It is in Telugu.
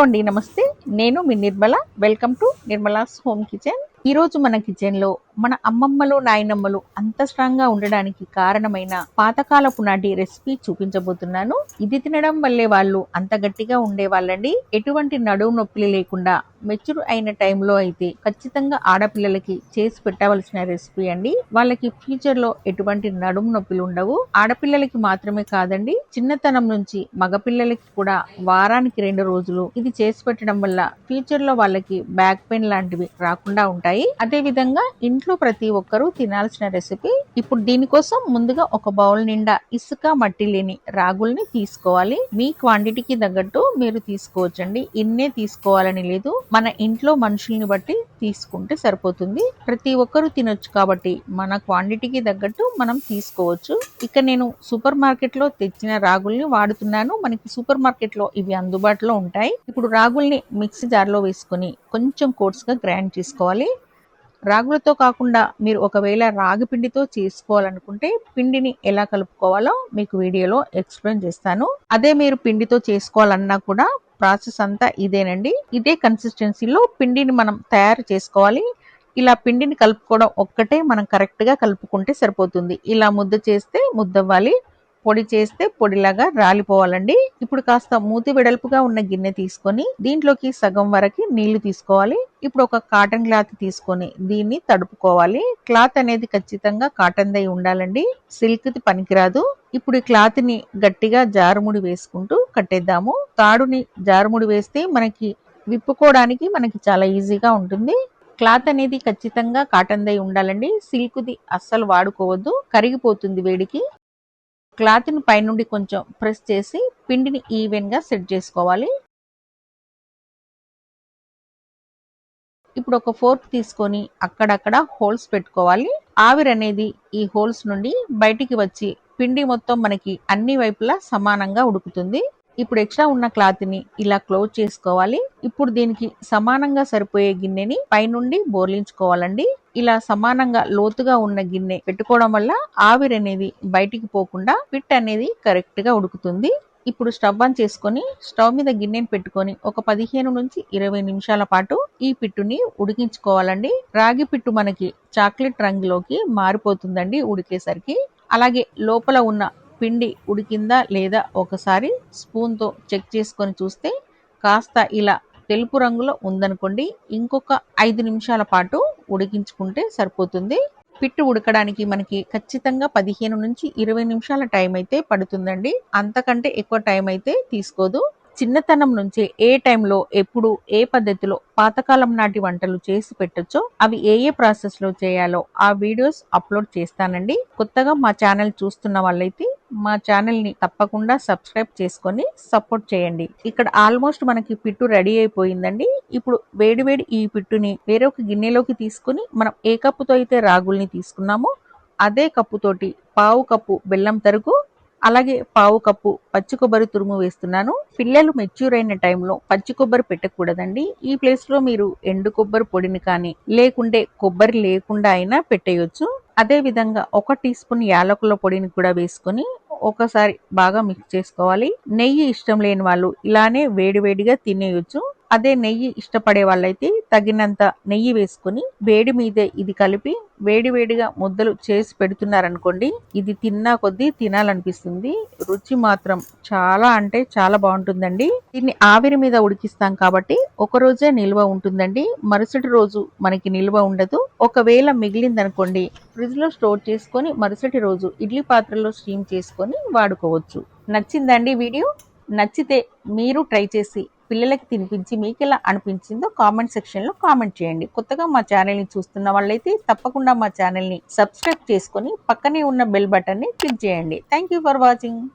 అండి, నమస్తే. నేను మీ Nirmala. Welcome to Nirmala's home kitchen. ఈ రోజు మన కిచెన్ లో మన అమ్మమ్మలు నాయనమ్మలు అంత స్ట్రాంగ్ గా ఉండడానికి కారణమైన పాతకాలపు నాటి రెసిపీ చూపించబోతున్నాను. ఇది తినడం వల్లే వాళ్ళు అంత గట్టిగా ఉండేవాళ్ళండి. ఎటువంటి నడుము నొప్పులు లేకుండా మెచ్యూర్ అయిన టైంలో అయితే ఖచ్చితంగా ఆడపిల్లలకి చేసి పెట్టవలసిన రెసిపీ అండి. వాళ్ళకి ఫ్యూచర్ లో ఎటువంటి నడుము నొప్పులు ఉండవు. ఆడపిల్లలకి మాత్రమే కాదండి, చిన్నతనం నుంచి మగపిల్లలకి కూడా వారానికి 2 రోజులు ఇది చేసి పెట్టడం వల్ల ఫ్యూచర్ లో వాళ్ళకి బ్యాక్ పెయిన్ లాంటివి రాకుండా ఉంటాయి. అదే విధంగా ఇంట్లో ప్రతి ఒక్కరూ తినాల్సిన రెసిపీ. ఇప్పుడు దీనికోసం ముందుగా ఒక బౌల్ నిండా ఇసుక మట్టి లేని రాగుల్ని తీసుకోవాలి. మీ క్వాంటిటీకి తగ్గట్టు మీరు తీసుకోవచ్చండి. ఇన్నే తీసుకోవాలని లేదు, మన ఇంట్లో మనుషుల్ని బట్టి తీసుకుంటే సరిపోతుంది. ప్రతి ఒక్కరూ తినొచ్చు కాబట్టి మన క్వాంటిటీకి తగ్గట్టు మనం తీసుకోవచ్చు. ఇక నేను సూపర్ మార్కెట్ లో తెచ్చిన రాగుల్ని వాడుతున్నాను. మనకి సూపర్ మార్కెట్ లో ఇవి అందుబాటులో ఉంటాయి. ఇప్పుడు రాగుల్ని మిక్సీ జార్ లో వేసుకొని కొంచెం కోర్స్ గా గ్రైండ్ చేసుకోవాలి. రాగులతో కాకుండా మీరు ఒకవేళ రాగి పిండితో చేసుకోవాలనుకుంటే పిండిని ఎలా కలుపుకోవాలో మీకు వీడియోలో ఎక్స్ప్లెయిన్ చేస్తాను. అదే మీరు పిండితో చేసుకోవాలన్నా కూడా ప్రాసెస్ అంతా ఇదేనండి. ఇదే కన్సిస్టెన్సీలో పిండిని మనం తయారు చేసుకోవాలి. ఇలా పిండిని కలుపుకోవడం ఒక్కటే మనం కరెక్ట్ గా కలుపుకుంటే సరిపోతుంది. ఇలా ముద్ద చేస్తే ముద్దవ్వాలి, పొడి చేస్తే పొడిలాగా రాలిపోవాలండి. ఇప్పుడు కాస్త మూతి వెడల్పుగా ఉన్న గిన్నె తీసుకొని దీంట్లోకి సగం వరకు నీళ్లు తీసుకోవాలి. ఇప్పుడు ఒక కాటన్ క్లాత్ తీసుకొని దీన్ని తడుపుకోవాలి. క్లాత్ అనేది ఖచ్చితంగా కాటన్ దై ఉండాలండి, సిల్క్ ది పనికిరాదు. ఇప్పుడు ఈ క్లాత్ ని గట్టిగా జారుముడి వేసుకుంటూ కట్టేద్దాము. తాడుని జారుముడి వేస్తే మనకి విప్పుకోవడానికి మనకి చాలా ఈజీగా ఉంటుంది. క్లాత్ అనేది ఖచ్చితంగా కాటన్ దై ఉండాలండి, సిల్క్ ది అస్సలు వాడుకోవద్దు, కరిగిపోతుంది వేడికి. క్లాత్ ని పైనుండి కొంచెం ప్రెస్ చేసి పిండిని ఈవెన్ గా సెట్ చేసుకోవాలి. ఇప్పుడు ఒక ఫోర్క్ తీసుకొని అక్కడక్కడ హోల్స్ పెట్టుకోవాలి. ఆవిరి అనేది ఈ హోల్స్ నుండి బయటికి వచ్చి పిండి మొత్తం మనకి అన్ని వైపులా సమానంగా ఉడుకుతుంది. ఇప్పుడు ఎక్స్ట్రా ఉన్న క్లాత్ ని ఇలా క్లోజ్ చేసుకోవాలి. ఇప్పుడు దీనికి సమానంగా సరిపోయే గిన్నెని పైనుండి బోర్లించుకోవాలండి. ఇలా సమానంగా లోతుగా ఉన్న గిన్నె పెట్టుకోవడం వల్ల ఆవిరి అనేది బయటికి పోకుండా పిట్ అనేది కరెక్ట్ గా ఉడుకుతుంది. ఇప్పుడు స్టవ్ ఆన్ చేసుకొని స్టవ్ మీద గిన్నెని పెట్టుకొని ఒక 15 నుంచి 20 నిమిషాల పాటు ఈ పిట్టుని ఉడికించుకోవాలండి. రాగి పిట్టు మనకి చాక్లెట్ రంగులోకి మారిపోతుందండి ఉడికేసరికి. అలాగే లోపల ఉన్న పిండి ఉడికిందా లేదా ఒకసారి స్పూన్ తో చెక్ చేసుకొని చూస్తే కాస్త ఇలా తెలుపు రంగులో ఉందనుకోండి, ఇంకొక 5 నిమిషాల పాటు ఉడికించుకుంటే సరిపోతుంది. పిట్టు ఉడకడానికి మనకి ఖచ్చితంగా 15 నుంచి 20 నిమిషాల టైం అయితే పడుతుందండి, అంతకంటే ఎక్కువ టైం అయితే తీసుకోదు. చిన్నతనం నుంచే ఏ టైంలో ఎప్పుడు ఏ పద్ధతిలో పాతకాలం నాటి వంటలు చేసి పెట్టొచ్చో, అవి ఏ ఏ ప్రాసెస్ లో చేయాలో ఆ వీడియోస్ అప్లోడ్ చేస్తానండి. కొత్తగా మా ఛానల్ చూస్తున్న వాళ్ళైతే మా ఛానల్ ని తప్పకుండా సబ్స్క్రైబ్ చేసుకొని సపోర్ట్ చేయండి. ఇక్కడ ఆల్మోస్ట్ మనకి పిట్టు రెడీ అయిపోయిందండి. ఇప్పుడు వేడివేడి ఈ పిట్టుని వేరొక గిన్నెలోకి తీసుకుని మనం ఏ కప్పుతో అయితే రాగుల్ని తీసుకున్నామో అదే కప్పుతోటి పావు కప్పు బెల్లం తరుగు, అలాగే పావు కప్పు పచ్చి కొబ్బరి తురుము వేస్తున్నాను. పిల్లలు మెచ్యూర్ అయిన టైంలో పచ్చి కొబ్బరి పెట్టకూడదండి. ఈ ప్లేస్ లో మీరు ఎండు కొబ్బరి పొడిని కానీ లేకుంటే కొబ్బరి లేకుండా అయినా పెట్టేయొచ్చు. అదే విధంగా 1 టీ స్పూన్ యాలకుల పొడిని కూడా వేసుకొని ఒకసారి బాగా మిక్స్ చేసుకోవాలి. నెయ్యి ఇష్టం లేని వాళ్ళు ఇలానే వేడివేడిగా తినేయొచ్చు. అదే నెయ్యి ఇష్టపడే వాళ్ళైతే తగినంత నెయ్యి వేసుకొని వేడి మీదే ఇది కలిపి వేడివేడిగా ముద్దలు చేసి పెడుతున్నారనుకోండి, ఇది తిన్నా కొద్దీ తినాలనిపిస్తుంది. రుచి మాత్రం చాలా అంటే చాలా బాగుంటుందండి. దీన్ని ఆవిరి మీద ఉడికిస్తాం కాబట్టి ఒక రోజే నిల్వ ఉంటుందండి, మరుసటి రోజు మనకి నిల్వ ఉండదు. ఒకవేళ మిగిలిందనుకోండి ఫ్రిడ్జ్ లో స్టోర్ చేసుకొని మరుసటి రోజు ఇడ్లీ పాత్రలో స్టీమ్ చేసుకొని వాడుకోవచ్చు. నచ్చిందండి వీడియో? నచ్చితే మీరు ట్రై చేసి పిల్లలకి తినిపించి మీకు ఎలా అనిపించిందో కామెంట్ సెక్షన్ లో కామెంట్ చేయండి. కొత్తగా మా ఛానల్ ని చూస్తున్న వాళ్ళైతే తప్పకుండా మా ఛానల్ ని సబ్స్క్రైబ్ చేసుకొని పక్కనే ఉన్న బెల్ బటన్ ని క్లిక్ చేయండి. Thank you for watching.